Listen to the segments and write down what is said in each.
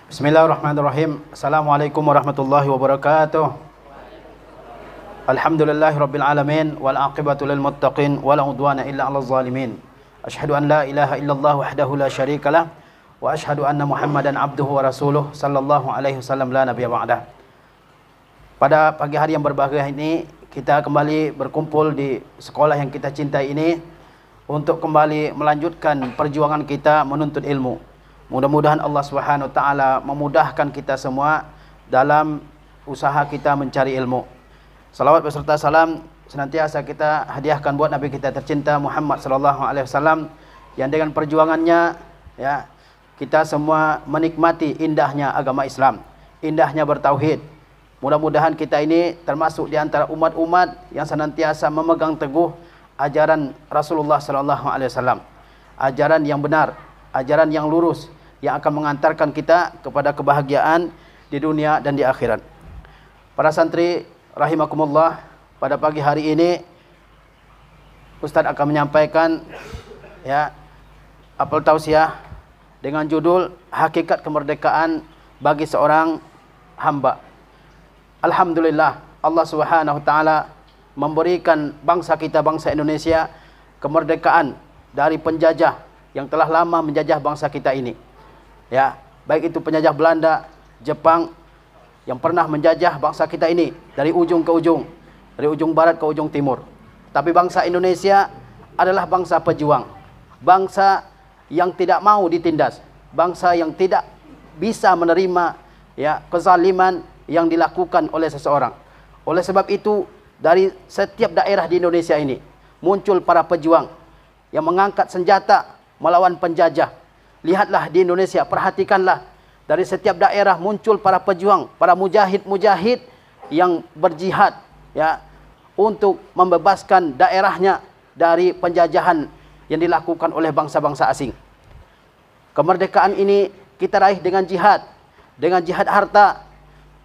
Bismillahirrahmanirrahim. Assalamualaikum warahmatullahi wabarakatuh. Alhamdulillahirabbil alamin wal aqibatu lil muttaqin wala udwana illa 'alal zalimin. Asyhadu an la ilaha illallah wahdahu la syarikalah wa asyhadu anna Muhammadan abduhu wa rasuluh sallallahu alaihi wasallam la nabiyya ba'dah. Pada pagi hari yang berbahagia ini kita kembali berkumpul di sekolah yang kita cintai ini untuk kembali melanjutkan perjuangan kita menuntut ilmu. Mudah-mudahan Allah Subhanahu wa taala memudahkan kita semua dalam usaha kita mencari ilmu. Salawat beserta salam senantiasa kita hadiahkan buat Nabi kita tercinta Muhammad sallallahu alaihi wasallam yang dengan perjuangannya ya kita semua menikmati indahnya agama Islam, indahnya bertauhid. Mudah-mudahan kita ini termasuk di antara umat-umat yang senantiasa memegang teguh ajaran Rasulullah sallallahu alaihi wasallam. Ajaran yang benar, ajaran yang lurus yang akan mengantarkan kita kepada kebahagiaan di dunia dan di akhirat. Para santri rahimakumullah, pada pagi hari ini Ustaz akan menyampaikan ya apel tausiah dengan judul Hakikat Kemerdekaan bagi seorang hamba. Alhamdulillah, Allah Subhanahu wa taala memberikan bangsa kita, bangsa Indonesia, kemerdekaan dari penjajah yang telah lama menjajah bangsa kita ini. Ya, baik itu penjajah Belanda, Jepang yang pernah menjajah bangsa kita ini dari ujung ke ujung, dari ujung barat ke ujung timur. Tapi bangsa Indonesia adalah bangsa pejuang, bangsa yang tidak mau ditindas, bangsa yang tidak bisa menerima ya kezaliman yang dilakukan oleh seseorang. Oleh sebab itu, dari setiap daerah di Indonesia ini muncul para pejuang yang mengangkat senjata melawan penjajah. Lihatlah di Indonesia, perhatikanlah, dari setiap daerah muncul para pejuang, para mujahid-mujahid yang berjihad ya untuk membebaskan daerahnya dari penjajahan yang dilakukan oleh bangsa-bangsa asing. Kemerdekaan ini kita raih dengan jihad harta,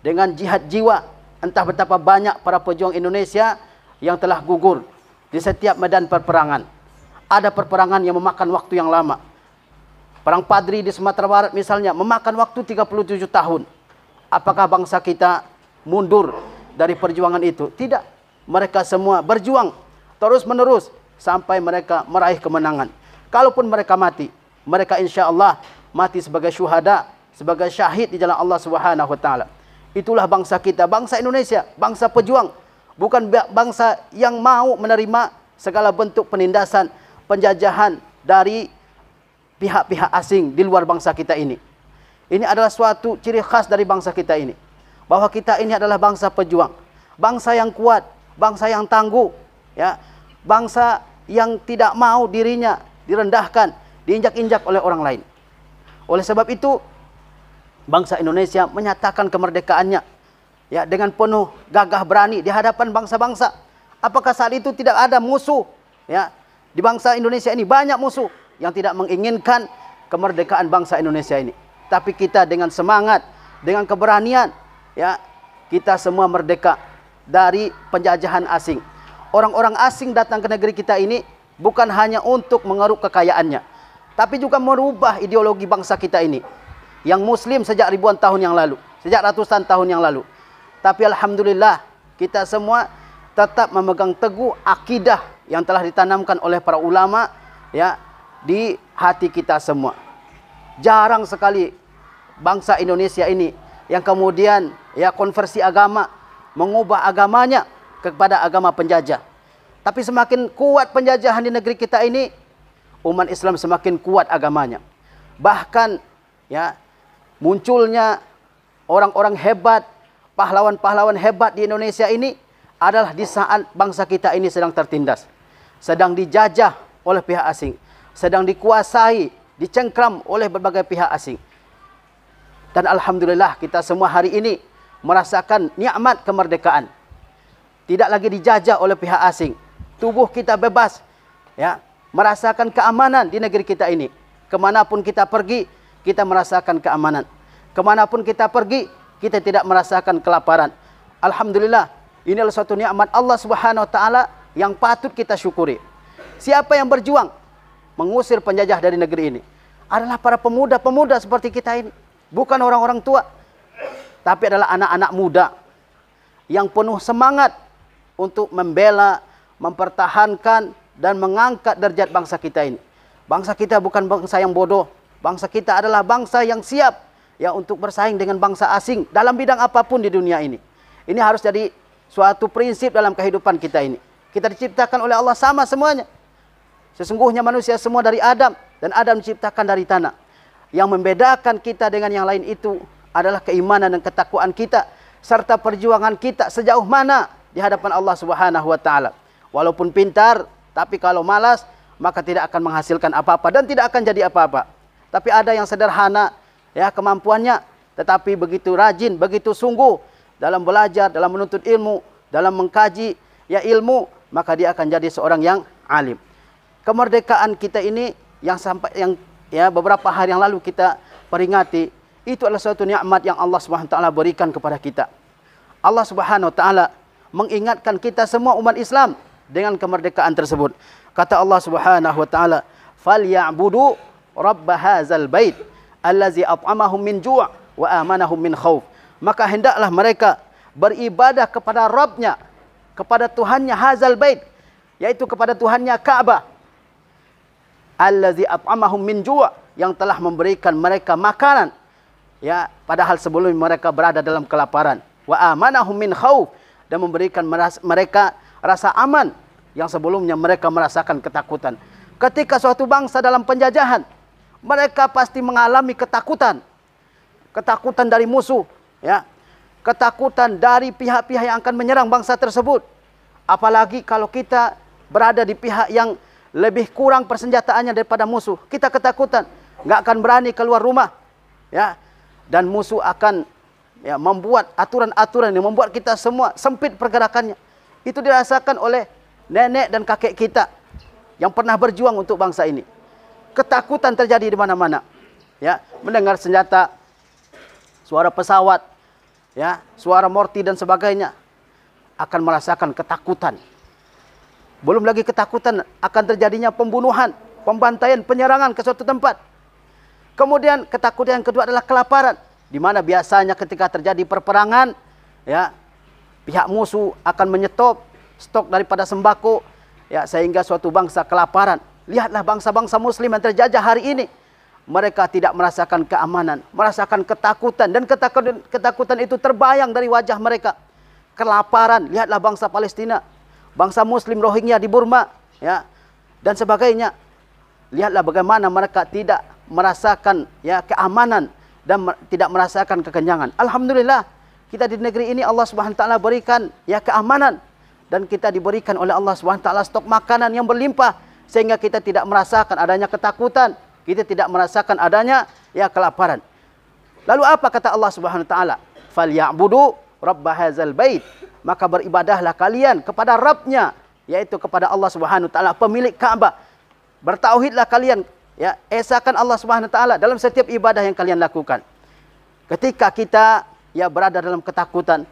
dengan jihad jiwa. Entah betapa banyak para pejuang Indonesia yang telah gugur di setiap medan perperangan. Ada perperangan yang memakan waktu yang lama. Perang Padri di Sumatera Barat misalnya memakan waktu 37 tahun. Apakah bangsa kita mundur dari perjuangan itu? Tidak. Mereka semua berjuang terus-menerus sampai mereka meraih kemenangan. Kalaupun mereka mati, mereka insya Allah mati sebagai syuhada, sebagai syahid di jalan Allah Subhanahu wa taala. Itulah bangsa kita, bangsa Indonesia, bangsa pejuang. Bukan bangsa yang mau menerima segala bentuk penindasan, penjajahan dari pihak-pihak asing di luar bangsa kita ini. Ini adalah suatu ciri khas dari bangsa kita ini, bahwa kita ini adalah bangsa pejuang, bangsa yang kuat, bangsa yang tangguh, ya, bangsa yang tidak mau dirinya direndahkan, diinjak-injak oleh orang lain. Oleh sebab itu, bangsa Indonesia menyatakan kemerdekaannya ya dengan penuh gagah berani di hadapan bangsa-bangsa. Apakah saat itu tidak ada musuh? Ya, di bangsa Indonesia ini banyak musuh yang tidak menginginkan kemerdekaan bangsa Indonesia ini. Tapi kita dengan semangat, dengan keberanian, ya, kita semua merdeka dari penjajahan asing. Orang-orang asing datang ke negeri kita ini bukan hanya untuk mengeruk kekayaannya, tapi juga merubah ideologi bangsa kita ini, yang muslim sejak ribuan tahun yang lalu, sejak ratusan tahun yang lalu. Tapi alhamdulillah, kita semua tetap memegang teguh akidah yang telah ditanamkan oleh para ulama ya di hati kita semua. Jarang sekali bangsa Indonesia ini yang kemudian ya konversi agama, mengubah agamanya kepada agama penjajah. Tapi semakin kuat penjajahan di negeri kita ini, umat Islam semakin kuat agamanya. Bahkan ya munculnya orang-orang hebat, pahlawan-pahlawan hebat di Indonesia ini adalah di saat bangsa kita ini sedang tertindas, sedang dijajah oleh pihak asing, sedang dikuasai, dicengkram oleh berbagai pihak asing. Dan alhamdulillah kita semua hari ini merasakan nikmat kemerdekaan. Tidak lagi dijajah oleh pihak asing. Tubuh kita bebas, ya, merasakan keamanan di negeri kita ini. Kemanapun kita pergi, kita merasakan keamanan. Kemanapun kita pergi, kita tidak merasakan kelaparan. Alhamdulillah, ini adalah suatu nikmat Allah Subhanahu wa taala yang patut kita syukuri. Siapa yang berjuang mengusir penjajah dari negeri ini? Adalah para pemuda-pemuda seperti kita ini. Bukan orang-orang tua, tapi adalah anak-anak muda yang penuh semangat untuk membela, mempertahankan, dan mengangkat derajat bangsa kita ini. Bangsa kita bukan bangsa yang bodoh. Bangsa kita adalah bangsa yang siap ya untuk bersaing dengan bangsa asing dalam bidang apapun di dunia ini. Ini harus jadi suatu prinsip dalam kehidupan kita ini. Kita diciptakan oleh Allah sama semuanya. Sesungguhnya manusia semua dari Adam, dan Adam diciptakan dari tanah. Yang membedakan kita dengan yang lain itu adalah keimanan dan ketakwaan kita, serta perjuangan kita sejauh mana di hadapan Allah Subhanahu wa taala. Walaupun pintar, tapi kalau malas, maka tidak akan menghasilkan apa-apa dan tidak akan jadi apa-apa. Tapi ada yang sederhana ya kemampuannya, tetapi begitu rajin, begitu sungguh dalam belajar, dalam menuntut ilmu, dalam mengkaji ya ilmu, maka dia akan jadi seorang yang alim. Kemerdekaan kita ini yang beberapa hari yang lalu kita peringati, itu adalah suatu nikmat yang Allah Subhanahu wa taala berikan kepada kita. Allah Subhanahu wa taala mengingatkan kita semua umat Islam dengan kemerdekaan tersebut. Kata Allah Subhanahu wa taala, "Falyabudu rabb hadzal bait allazi at'amahum min ju' wa amanahum min khauf." Maka hendaklah mereka beribadah kepada Rabbnya, kepada Tuhannya hadzal bait, yaitu kepada Tuhannya Ka'bah. Allazi at'amahum min ju', yang telah memberikan mereka makanan ya padahal sebelum mereka berada dalam kelaparan. Wa amanahum min khauf, dan memberikan mereka rasa aman yang sebelumnya mereka merasakan ketakutan. Ketika suatu bangsa dalam penjajahan, mereka pasti mengalami ketakutan. Ketakutan dari musuh, ya. Ketakutan dari pihak-pihak yang akan menyerang bangsa tersebut. Apalagi kalau kita berada di pihak yang lebih kurang persenjataannya daripada musuh, kita ketakutan, nggak akan berani keluar rumah, ya. Dan musuh akan ya membuat aturan-aturan yang membuat kita semua sempit pergerakannya. Itu dirasakan oleh nenek dan kakek kita yang pernah berjuang untuk bangsa ini. Ketakutan terjadi di mana-mana. Ya, mendengar senjata, suara pesawat, ya, suara mortir dan sebagainya, akan merasakan ketakutan. Belum lagi ketakutan akan terjadinya pembunuhan, pembantaian, penyerangan ke suatu tempat. Kemudian ketakutan yang kedua adalah kelaparan, di mana biasanya ketika terjadi perperangan, ya, pihak musuh akan menyetop stok daripada sembako, ya, sehingga suatu bangsa kelaparan. Lihatlah bangsa-bangsa muslim yang terjajah hari ini. Mereka tidak merasakan keamanan, merasakan ketakutan, dan ketakutan itu terbayang dari wajah mereka. Kelaparan, lihatlah bangsa Palestina, bangsa muslim Rohingya di Burma, ya, dan sebagainya. Lihatlah bagaimana mereka tidak merasakan ya keamanan dan tidak merasakan kekenyangan. Alhamdulillah, kita di negeri ini Allah Subhanahu wa taala berikan ya keamanan, dan kita diberikan oleh Allah Subhanahu wa taala stok makanan yang berlimpah, sehingga kita tidak merasakan adanya ketakutan, kita tidak merasakan adanya ya kelaparan. Lalu apa kata Allah Subhanahu wa taala? Falyabudu rabb hadzal bait. Maka beribadahlah kalian kepada Rabbnya, yaitu kepada Allah Subhanahu wa taala, pemilik Ka'bah. Bertauhidlah kalian, ya, esakan Allah Subhanahu wa taala dalam setiap ibadah yang kalian lakukan. Ketika kita ya berada dalam ketakutan,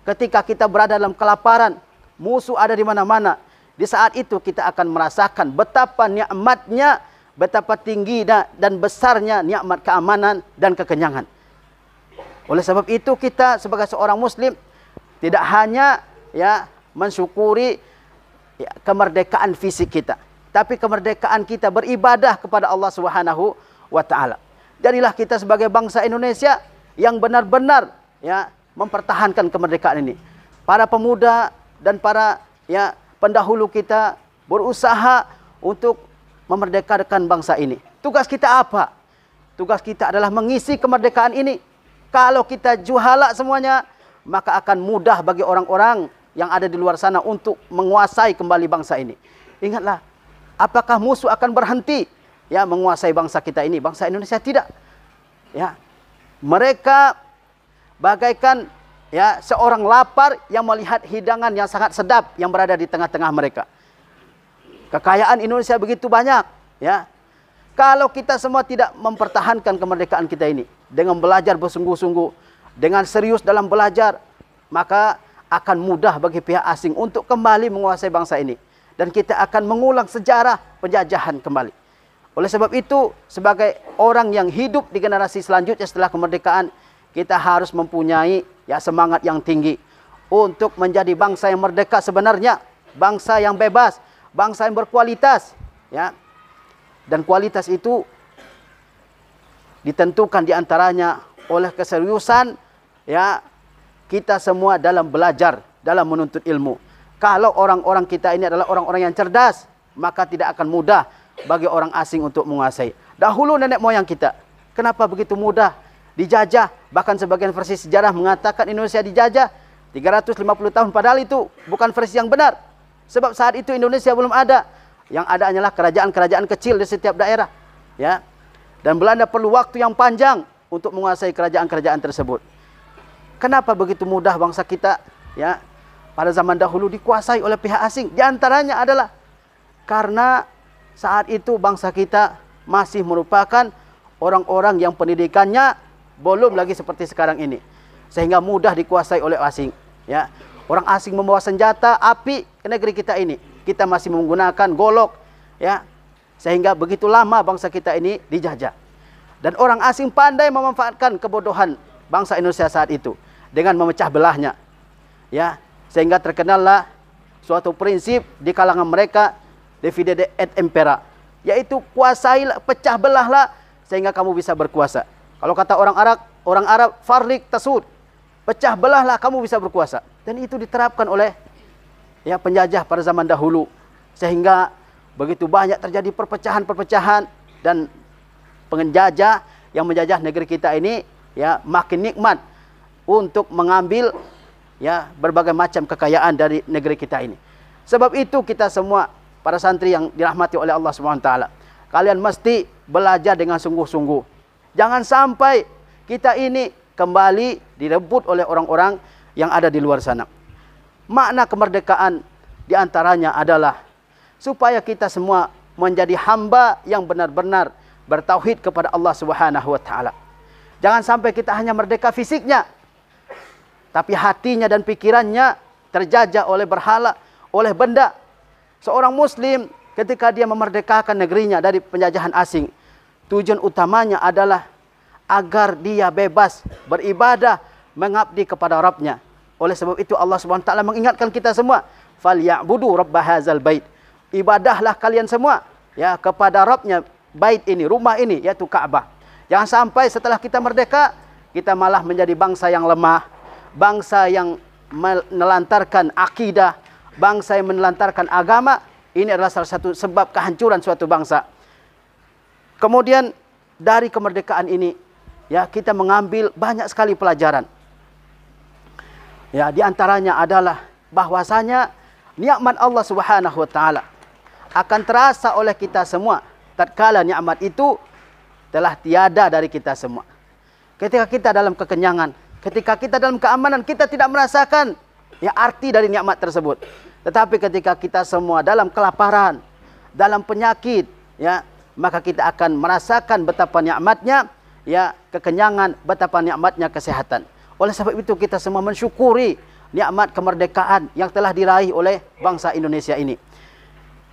ketika kita berada dalam kelaparan, musuh ada di mana-mana, di saat itu kita akan merasakan betapa nikmatnya, betapa tinggi dan besarnya nikmat keamanan dan kekenyangan. Oleh sebab itu kita sebagai seorang muslim tidak hanya ya mensyukuri ya, kemerdekaan fisik kita, tapi kemerdekaan kita beribadah kepada Allah Subhanahu wa taala. Jadilah kita sebagai bangsa Indonesia yang benar-benar ya mempertahankan kemerdekaan ini. Para pemuda dan para ya pendahulu kita berusaha untuk memerdekakan bangsa ini. Tugas kita apa? Tugas kita adalah mengisi kemerdekaan ini. Kalau kita juhala semuanya, maka akan mudah bagi orang-orang yang ada di luar sana untuk menguasai kembali bangsa ini. Ingatlah, apakah musuh akan berhenti ya menguasai bangsa kita ini? Bangsa Indonesia tidak. Ya. Mereka bagaikan ya seorang lapar yang melihat hidangan yang sangat sedap yang berada di tengah-tengah mereka. Kekayaan Indonesia begitu banyak, ya. Kalau kita semua tidak mempertahankan kemerdekaan kita ini dengan belajar bersungguh-sungguh, dengan serius dalam belajar, maka akan mudah bagi pihak asing untuk kembali menguasai bangsa ini, dan kita akan mengulang sejarah penjajahan kembali. Oleh sebab itu, sebagai orang yang hidup di generasi selanjutnya setelah kemerdekaan, kita harus mempunyai ya semangat yang tinggi untuk menjadi bangsa yang merdeka sebenarnya, bangsa yang bebas, bangsa yang berkualitas, ya. Dan kualitas itu ditentukan diantaranya oleh keseriusan ya kita semua dalam belajar, dalam menuntut ilmu. Kalau orang-orang kita ini adalah orang-orang yang cerdas, maka tidak akan mudah bagi orang asing untuk menguasai. Dahulu nenek moyang kita, kenapa begitu mudah dijajah? Bahkan sebagian versi sejarah mengatakan Indonesia dijajah 350 tahun, padahal itu bukan versi yang benar. Sebab saat itu Indonesia belum ada. Yang ada hanyalah kerajaan-kerajaan kecil di setiap daerah, ya. Dan Belanda perlu waktu yang panjang untuk menguasai kerajaan-kerajaan tersebut. Kenapa begitu mudah bangsa kita ya pada zaman dahulu dikuasai oleh pihak asing? Di antaranya adalah karena saat itu bangsa kita masih merupakan orang-orang yang pendidikannya belum lagi seperti sekarang ini, sehingga mudah dikuasai oleh asing, ya. Orang asing membawa senjata api ke negeri kita ini, kita masih menggunakan golok, ya. Sehingga begitu lama bangsa kita ini dijajah. Dan orang asing pandai memanfaatkan kebodohan bangsa Indonesia saat itu dengan memecah belahnya, ya. Sehingga terkenallah suatu prinsip di kalangan mereka, divide et impera, yaitu kuasailah, pecah belahlah sehingga kamu bisa berkuasa. Kalau kata orang Arab farrik tasud, pecah belahlah kamu bisa berkuasa. Dan itu diterapkan oleh ya penjajah pada zaman dahulu, sehingga begitu banyak terjadi perpecahan-perpecahan, dan penjajah yang menjajah negeri kita ini ya makin nikmat untuk mengambil ya berbagai macam kekayaan dari negeri kita ini. Sebab itu kita semua para santri yang dirahmati oleh Allah SWT, kalian mesti belajar dengan sungguh-sungguh. Jangan sampai kita ini kembali direbut oleh orang-orang yang ada di luar sana. Makna kemerdekaan diantaranya adalah supaya kita semua menjadi hamba yang benar-benar bertauhid kepada Allah Subhanahu wa taala. Jangan sampai kita hanya merdeka fisiknya, tapi hatinya dan pikirannya terjajah oleh berhala, oleh benda. Seorang muslim ketika dia memerdekakan negerinya dari penjajahan asing, tujuan utamanya adalah agar dia bebas beribadah, mengabdi kepada Rabbnya. Oleh sebab itu Allah SWT mengingatkan kita semua, falyabudu rabb hadzal bait. Ibadahlah kalian semua ya kepada Rabbnya bait ini, rumah ini, yaitu Ka'bah. Jangan sampai setelah kita merdeka kita malah menjadi bangsa yang lemah, bangsa yang menelantarkan akidah, bangsa yang menelantarkan agama. Ini adalah salah satu sebab kehancuran suatu bangsa. Kemudian dari kemerdekaan ini ya kita mengambil banyak sekali pelajaran. Ya, di antaranya adalah bahwasanya nikmat Allah Subhanahu wa taala akan terasa oleh kita semua tatkala nikmat itu telah tiada dari kita semua. Ketika kita dalam kekenyangan, ketika kita dalam keamanan, kita tidak merasakan ya arti dari nikmat tersebut. Tetapi ketika kita semua dalam kelaparan, dalam penyakit, ya, maka kita akan merasakan betapa nikmatnya ya kekenyangan, betapa nikmatnya kesehatan. Oleh sebab itu kita semua mensyukuri nikmat kemerdekaan yang telah diraih oleh bangsa Indonesia ini.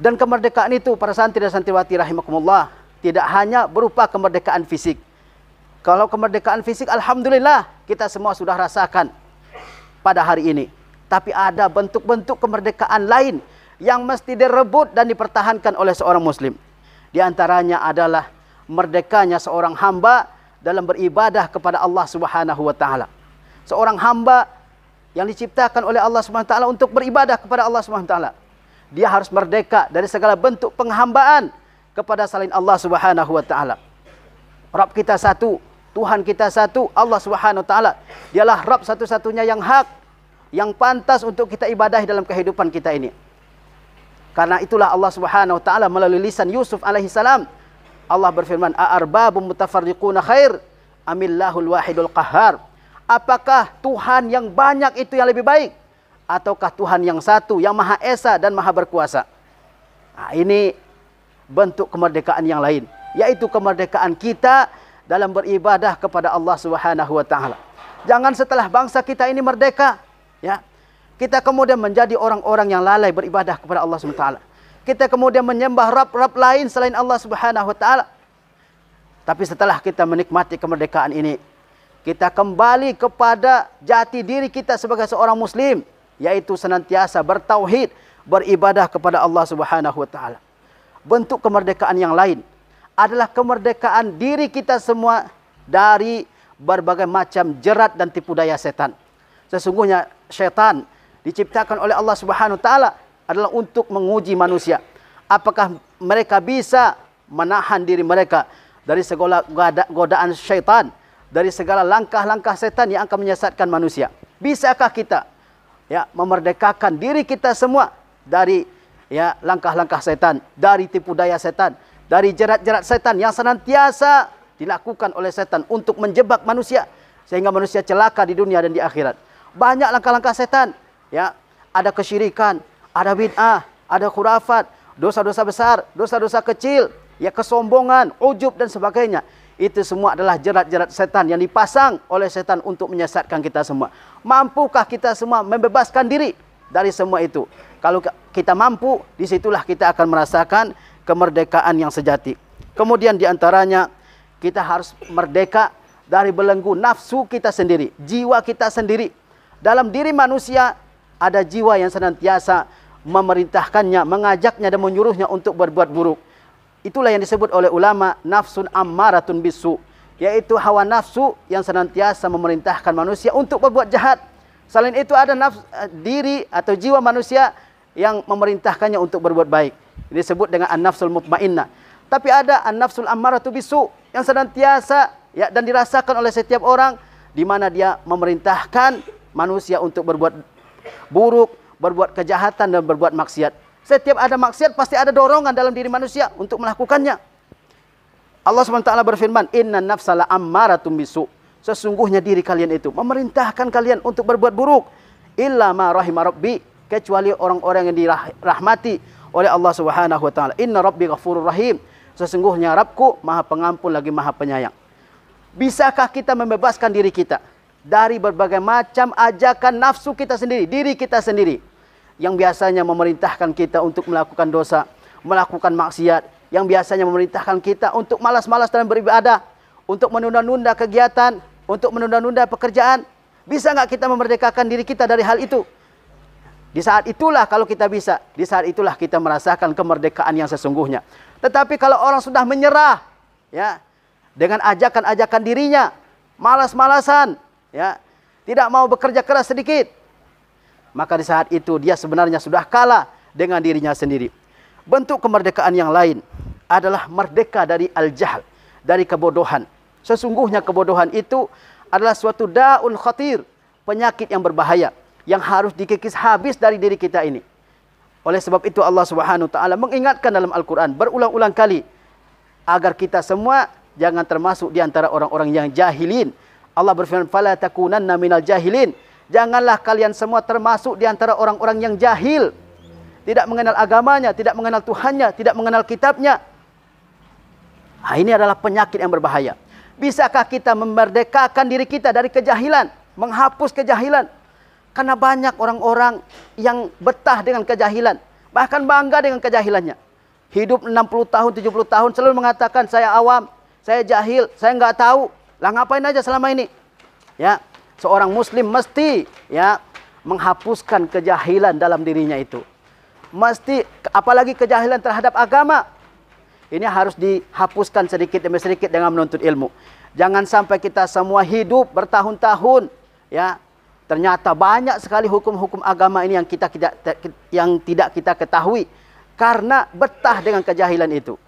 Dan kemerdekaan itu para santri dan santriwati rahimakumullah tidak hanya berupa kemerdekaan fisik. Kalau kemerdekaan fisik alhamdulillah kita semua sudah rasakan pada hari ini. Tapi ada bentuk-bentuk kemerdekaan lain yang mesti direbut dan dipertahankan oleh seorang muslim. Di antaranya adalah merdekanya seorang hamba dalam beribadah kepada Allah Subhanahu wa taala. Seorang hamba yang diciptakan oleh Allah Subhanahu wa taala untuk beribadah kepada Allah Subhanahu wa taala. Dia harus merdeka dari segala bentuk penghambaan kepada selain Allah Subhanahu wa taala. Rabb kita satu, Tuhan kita satu, Allah Subhanahu wa taala. Dialah Rabb satu-satunya yang hak, yang pantas untuk kita ibadahi dalam kehidupan kita ini. Karena itulah Allah Subhanahu wa taala melalui lisan Yusuf alaihi salam Allah berfirman, "A'arbabum mutafarriquna khair amillahul wahidul qahhar?" Apakah Tuhan yang banyak itu yang lebih baik, ataukah Tuhan yang satu yang Maha Esa dan Maha Berkuasa? Nah, ini bentuk kemerdekaan yang lain, yaitu kemerdekaan kita dalam beribadah kepada Allah Subhanahu wa taala. Jangan setelah bangsa kita ini merdeka, ya, kita kemudian menjadi orang-orang yang lalai beribadah kepada Allah Subhanahu wa taala. Kita kemudian menyembah Rabb-Rabb lain selain Allah Subhanahu wa taala. Tapi setelah kita menikmati kemerdekaan ini, kita kembali kepada jati diri kita sebagai seorang muslim, yaitu senantiasa bertauhid, beribadah kepada Allah Subhanahu wa taala. Bentuk kemerdekaan yang lain adalah kemerdekaan diri kita semua dari berbagai macam jerat dan tipu daya setan. Sesungguhnya syaitan diciptakan oleh Allah Subhanahu wa taala adalah untuk menguji manusia. Apakah mereka bisa menahan diri mereka dari segala godaan syaitan, dari segala langkah-langkah setan yang akan menyesatkan manusia. Bisakah kita memerdekakan diri kita semua dari langkah-langkah setan, dari tipu daya setan, dari jerat-jerat setan yang senantiasa dilakukan oleh setan untuk menjebak manusia sehingga manusia celaka di dunia dan di akhirat. Banyak langkah-langkah setan, ada kesyirikan, ada bid'ah, ada khurafat, dosa-dosa besar, dosa-dosa kecil, kesombongan, ujub dan sebagainya. Itu semua adalah jerat-jerat setan yang dipasang oleh setan untuk menyesatkan kita semua. Mampukah kita semua membebaskan diri dari semua itu? Kalau kita mampu, disitulah kita akan merasakan kemerdekaan yang sejati. Kemudian diantaranya, kita harus merdeka dari belenggu nafsu kita sendiri, jiwa kita sendiri. Dalam diri manusia ada jiwa yang senantiasa memerintahkannya, mengajaknya dan menyuruhnya untuk berbuat buruk. Itulah yang disebut oleh ulama nafsun ammaratun bisu, yaitu hawa nafsu yang senantiasa memerintahkan manusia untuk berbuat jahat. Selain itu ada diri atau jiwa manusia yang memerintahkannya untuk berbuat baik. Ini disebut dengan an-nafsul mutmainnah. Tapi ada an-nafsul ammaratu bisu yang senantiasa dan dirasakan oleh setiap orang, di mana dia memerintahkan manusia untuk berbuat buruk, berbuat kejahatan dan berbuat maksiat. Setiap ada maksiat pasti ada dorongan dalam diri manusia untuk melakukannya. Allah SWT berfirman, "Innan nafsa la'ammaratun bisu." Sesungguhnya diri kalian itu memerintahkan kalian untuk berbuat buruk. Illa ma rahima rabbi, kecuali orang-orang yang dirahmati oleh Allah Subhanahu wa taala. Inna rabbi ghafurur rahim. Sesungguhnya Rabbku Maha Pengampun lagi Maha Penyayang. Bisakah kita membebaskan diri kita dari berbagai macam ajakan nafsu kita sendiri, diri kita sendiri, yang biasanya memerintahkan kita untuk melakukan dosa, melakukan maksiat, yang biasanya memerintahkan kita untuk malas-malas dalam beribadah, untuk menunda-nunda kegiatan, untuk menunda-nunda pekerjaan? Bisa nggak kita memerdekakan diri kita dari hal itu? Di saat itulah, kalau kita bisa, di saat itulah kita merasakan kemerdekaan yang sesungguhnya. Tetapi kalau orang sudah menyerah, dengan ajakan-ajakan dirinya, malas-malasan, tidak mau bekerja keras sedikit, maka di saat itu dia sebenarnya sudah kalah dengan dirinya sendiri. Bentuk kemerdekaan yang lain adalah merdeka dari al-jahl, dari kebodohan. Sesungguhnya kebodohan itu adalah suatu da'un khatir, penyakit yang berbahaya, yang harus dikikis habis dari diri kita ini. Oleh sebab itu Allah Subhanahu wa taala mengingatkan dalam Al-Quran berulang-ulang kali agar kita semua jangan termasuk di antara orang-orang yang jahilin. Allah berfirman, "Fala takunanna minal jahilin." Janganlah kalian semua termasuk di antara orang-orang yang jahil, tidak mengenal agamanya, tidak mengenal Tuhannya, tidak mengenal kitabnya. Ini adalah penyakit yang berbahaya. Bisakah kita memerdekakan diri kita dari kejahilan, menghapus kejahilan? Karena banyak orang-orang yang betah dengan kejahilan, bahkan bangga dengan kejahilannya. Hidup 60 tahun, 70 tahun selalu mengatakan, saya awam, saya jahil, saya nggak tahu. Lah ngapain aja selama ini? Seorang muslim mesti menghapuskan kejahilan dalam dirinya itu. Mesti, apalagi kejahilan terhadap agama. Ini harus dihapuskan sedikit demi sedikit dengan menuntut ilmu. Jangan sampai kita semua hidup bertahun-tahun, ternyata banyak sekali hukum-hukum agama ini yang tidak kita ketahui karena betah dengan kejahilan itu.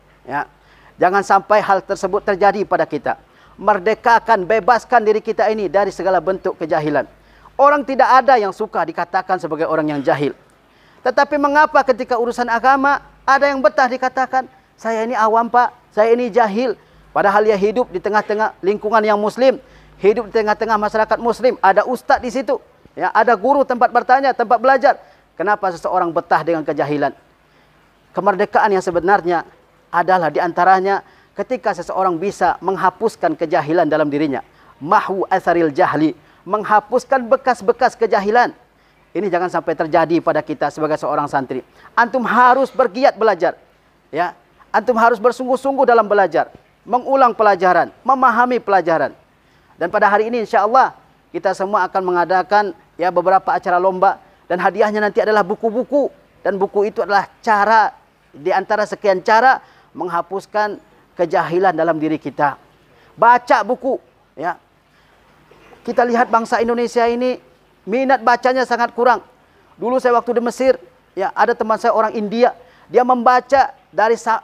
Jangan sampai hal tersebut terjadi pada kita. Merdekakan, bebaskan diri kita ini dari segala bentuk kejahilan. Orang tidak ada yang suka dikatakan sebagai orang yang jahil. Tetapi mengapa ketika urusan agama ada yang betah dikatakan, saya ini awam pak, saya ini jahil. Padahal dia hidup di tengah-tengah lingkungan yang muslim, hidup di tengah-tengah masyarakat muslim, ada ustadz di situ, ada guru tempat bertanya, tempat belajar. Kenapa seseorang betah dengan kejahilan? Kemerdekaan yang sebenarnya adalah diantaranya ketika seseorang bisa menghapuskan kejahilan dalam dirinya. Mahwu asaril jahli, menghapuskan bekas-bekas kejahilan. Ini jangan sampai terjadi pada kita sebagai seorang santri. Antum harus bergiat belajar. Ya, antum harus bersungguh-sungguh dalam belajar, mengulang pelajaran, memahami pelajaran. Dan pada hari ini insya Allah kita semua akan mengadakan ya beberapa acara lomba, dan hadiahnya nanti adalah buku-buku, dan buku itu adalah cara di antara sekian cara menghapuskan kejahilan dalam diri kita. Baca buku, ya. Kita lihat bangsa Indonesia ini minat bacanya sangat kurang. Dulu saya waktu di Mesir, ya, ada teman saya orang India, dia membaca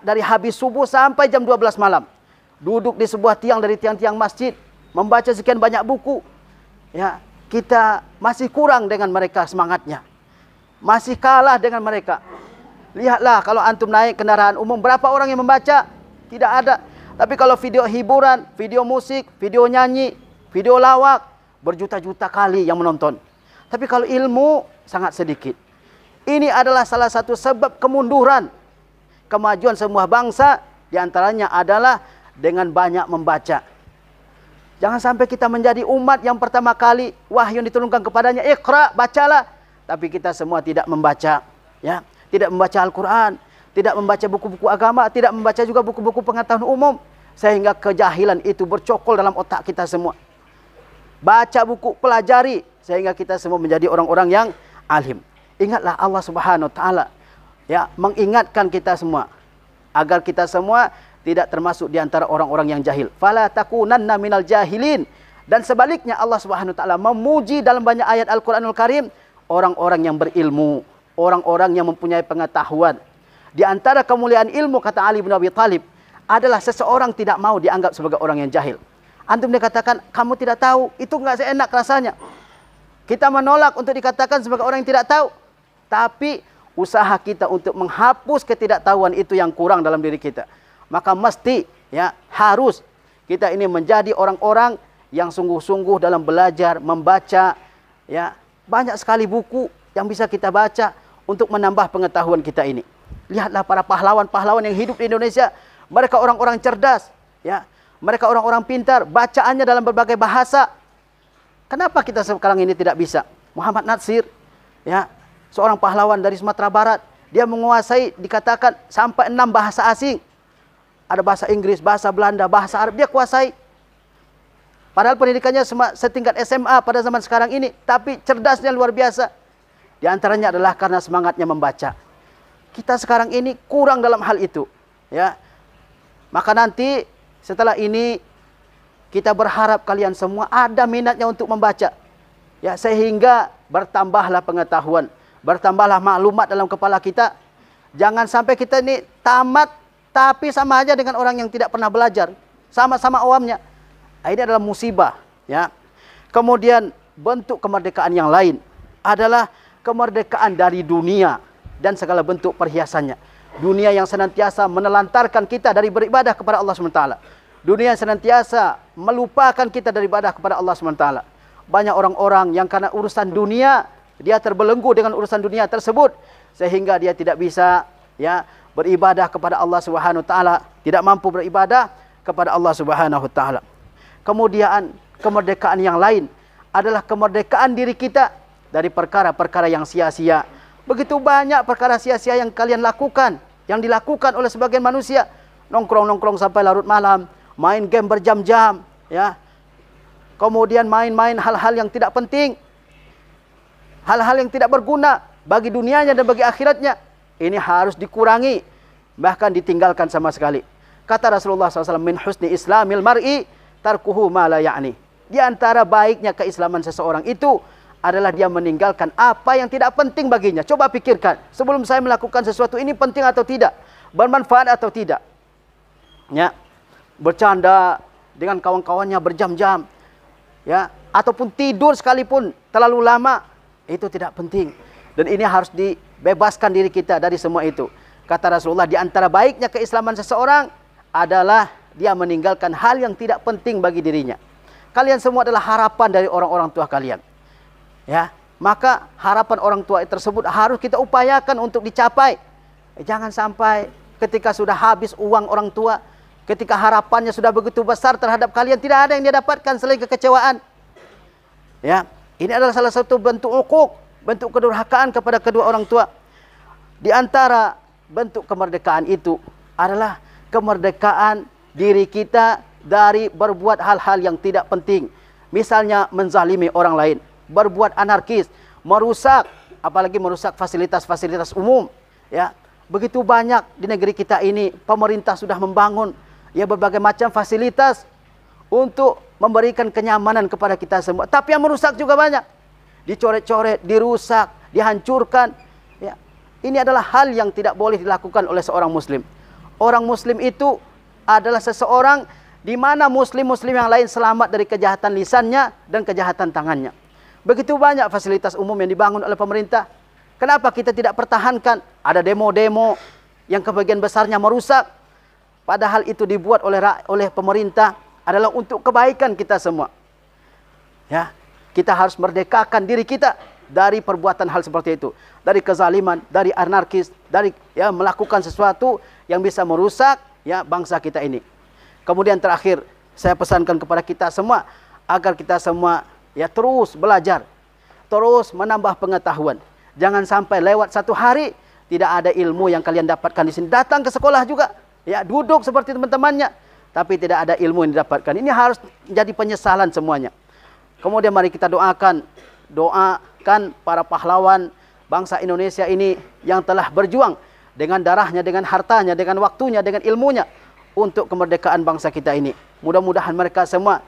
dari habis subuh sampai jam 12 malam. Duduk di sebuah tiang dari tiang-tiang masjid, membaca sekian banyak buku. Ya, kita masih kurang dengan mereka semangatnya. Masih kalah dengan mereka. Lihatlah kalau antum naik kendaraan umum, berapa orang yang membaca? Tidak ada. Tapi kalau video hiburan, video musik, video nyanyi, video lawak, berjuta-juta kali yang menonton. Tapi kalau ilmu, sangat sedikit. Ini adalah salah satu sebab kemunduran. Kemajuan sebuah bangsa, diantaranya adalah dengan banyak membaca. Jangan sampai kita menjadi umat yang pertama kali wahyu diturunkan kepadanya, Iqra, bacalah. Tapi kita semua tidak membaca. Ya, tidak membaca Al-Quran, tidak membaca buku-buku agama, tidak membaca juga buku-buku pengetahuan umum. Sehingga kejahilan itu bercokol dalam otak kita semua. Baca buku, pelajari, sehingga kita semua menjadi orang-orang yang alim. Ingatlah Allah Subhanahu wa taala, ya, mengingatkan kita semua agar kita semua tidak termasuk di antara orang-orang yang jahil. Fala takunanna minal jahilin. Dan sebaliknya Allah Subhanahu wa taala memuji dalam banyak ayat Al-Qur'anul Karim orang-orang yang berilmu, orang-orang yang mempunyai pengetahuan. Di antara kemuliaan ilmu, kata Ali bin Abi Thalib, adalah seseorang tidak mau dianggap sebagai orang yang jahil. Antum dikatakan kamu tidak tahu, itu enggak seenak rasanya. Kita menolak untuk dikatakan sebagai orang yang tidak tahu. Tapi usaha kita untuk menghapus ketidaktahuan itu yang kurang dalam diri kita. Maka mesti, ya, harus kita ini menjadi orang-orang yang sungguh-sungguh dalam belajar, membaca, ya. Banyak sekali buku yang bisa kita baca untuk menambah pengetahuan kita ini. Lihatlah para pahlawan-pahlawan yang hidup di Indonesia. Mereka orang-orang cerdas, ya. Mereka orang-orang pintar, bacaannya dalam berbagai bahasa. Kenapa kita sekarang ini tidak bisa? Muhammad Natsir, ya, seorang pahlawan dari Sumatera Barat, dia menguasai dikatakan sampai 6 bahasa asing. Ada bahasa Inggris, bahasa Belanda, bahasa Arab, dia kuasai. Padahal pendidikannya setingkat SMA pada zaman sekarang ini, tapi cerdasnya luar biasa. Di antaranya adalah karena semangatnya membaca. Kita sekarang ini kurang dalam hal itu, ya. Maka nanti setelah ini kita berharap kalian semua ada minatnya untuk membaca, ya, sehingga bertambahlah pengetahuan, bertambahlah maklumat dalam kepala kita. Jangan sampai kita ini tamat tapi sama aja dengan orang yang tidak pernah belajar, sama-sama awamnya. Ini adalah musibah, ya. Kemudian bentuk kemerdekaan yang lain adalah kemerdekaan dari dunia dan segala bentuk perhiasannya. Dunia yang senantiasa menelantarkan kita dari beribadah kepada Allah SWT. Dunia yang senantiasa melupakan kita dari ibadah kepada Allah SWT. Banyak orang-orang yang karena urusan dunia, dia terbelenggu dengan urusan dunia tersebut, sehingga dia tidak bisa, ya, beribadah kepada Allah SWT, tidak mampu beribadah kepada Allah SWT. Kemudian kemerdekaan yang lain adalah kemerdekaan diri kita dari perkara-perkara yang sia-sia. Begitu banyak perkara sia-sia yang kalian lakukan, yang dilakukan oleh sebagian manusia. Nongkrong-nongkrong sampai larut malam, main game berjam-jam, ya. Kemudian main-main hal-hal yang tidak penting, hal-hal yang tidak berguna bagi dunianya dan bagi akhiratnya. Ini harus dikurangi, bahkan ditinggalkan sama sekali. Kata Rasulullah SAW, min husni islamil mar'i tarkuhu ma la ya'ni. Di antara baiknya keislaman seseorang itu adalah dia meninggalkan apa yang tidak penting baginya. Coba pikirkan, sebelum saya melakukan sesuatu ini penting atau tidak, bermanfaat atau tidak, ya. Bercanda dengan kawan-kawannya berjam-jam, ya, ataupun tidur sekalipun terlalu lama, itu tidak penting. Dan ini harus dibebaskan diri kita dari semua itu. Kata Rasulullah, di antara baiknya keislaman seseorang adalah dia meninggalkan hal yang tidak penting bagi dirinya. Kalian semua adalah harapan dari orang-orang tua kalian, ya. Maka harapan orang tua tersebut harus kita upayakan untuk dicapai. Jangan sampai ketika sudah habis uang orang tua, ketika harapannya sudah begitu besar terhadap kalian, tidak ada yang dia dapatkan selain kekecewaan. Ya, ini adalah salah satu bentuk uquq, bentuk kedurhakaan kepada kedua orang tua. Di antara bentuk kemerdekaan itu adalah kemerdekaan diri kita dari berbuat hal-hal yang tidak penting. Misalnya menzalimi orang lain, berbuat anarkis, merusak, apalagi merusak fasilitas-fasilitas umum. Ya, begitu banyak di negeri kita ini pemerintah sudah membangun ya berbagai macam fasilitas untuk memberikan kenyamanan kepada kita semua. Tapi yang merusak juga banyak. Dicoret-coret, dirusak, dihancurkan. Ya, ini adalah hal yang tidak boleh dilakukan oleh seorang muslim. Orang muslim itu adalah seseorang di mana muslim-muslim yang lain selamat dari kejahatan lisannya dan kejahatan tangannya. Begitu banyak fasilitas umum yang dibangun oleh pemerintah. Kenapa kita tidak pertahankan? Ada demo-demo yang kebagian besarnya merusak. Padahal itu dibuat oleh pemerintah adalah untuk kebaikan kita semua. Ya, kita harus merdekakan diri kita dari perbuatan hal seperti itu, dari kezaliman, dari anarkis, dari ya melakukan sesuatu yang bisa merusak ya bangsa kita ini. Kemudian terakhir, saya pesankan kepada kita semua agar kita semua ya terus belajar, terus menambah pengetahuan. Jangan sampai lewat satu hari tidak ada ilmu yang kalian dapatkan di sini. Datang ke sekolah juga, ya duduk seperti teman-temannya, tapi tidak ada ilmu yang didapatkan. Ini harus menjadi penyesalan semuanya. Kemudian mari kita doakan para pahlawan bangsa Indonesia ini yang telah berjuang dengan darahnya, dengan hartanya, dengan waktunya, dengan ilmunya untuk kemerdekaan bangsa kita ini. Mudah-mudahan mereka semua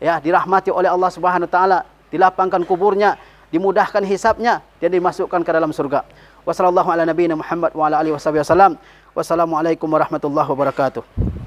ya dirahmati oleh Allah Subhanahu wa taala, dilapangkan kuburnya, dimudahkan hisabnya dan dimasukkan ke dalam surga. Wassallallahu ala nabiyina Muhammad wa ala alihi wasallam. Wassalamualaikum warahmatullahi wabarakatuh.